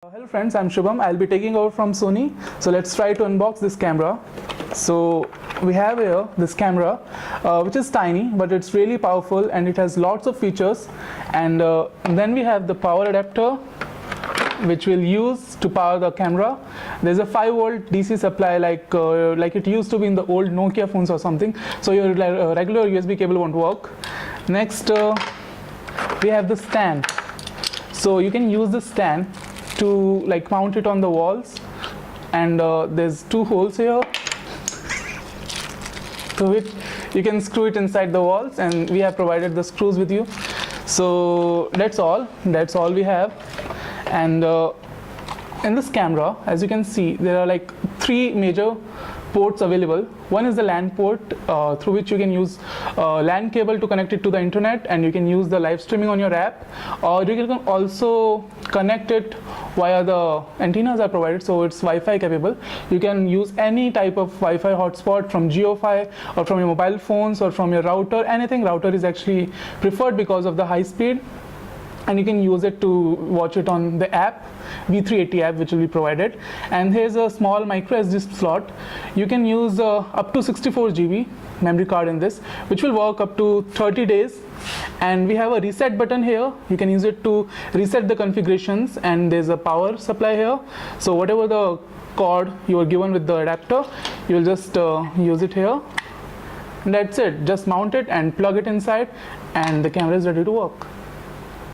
Hello friends, I'm Shubham. I'll be taking over from Sony. So let's try to unbox this camera. So we have here this camera which is tiny, but it's really powerful and it has lots of features. And then we have the power adapter which we'll use to power the camera. There's a 5-volt DC supply like it used to be in the old Nokia phones or something. So your regular USB cable won't work. Next we have the stand. So you can use the stand to mount it on the walls, and there's 2 holes here to it. You can screw it inside the walls, and we have provided the screws with you. So that's all we have. And in this camera, as you can see, there are 3 major ports available. One is the LAN port through which you can use LAN cable to connect it to the internet, and you can use the live streaming on your app, or you can also connect it via the antennas are provided, so it's Wi-Fi capable. You can use any type of Wi-Fi hotspot from JioFi or from your mobile phones or from your router. Anything. Router is actually preferred because of the high speed, and you can use it to watch it on the app, V380 app, which will be provided. And here's a small micro SD slot. You can use up to 64 GB memory card in this, which will work up to 30 days. And we have a reset button here. You can use it to reset the configurations, and there's a power supply here. So whatever the cord you are given with the adapter, you will just use it here. And that's it. Just mount it and plug it inside, and the camera is ready to work.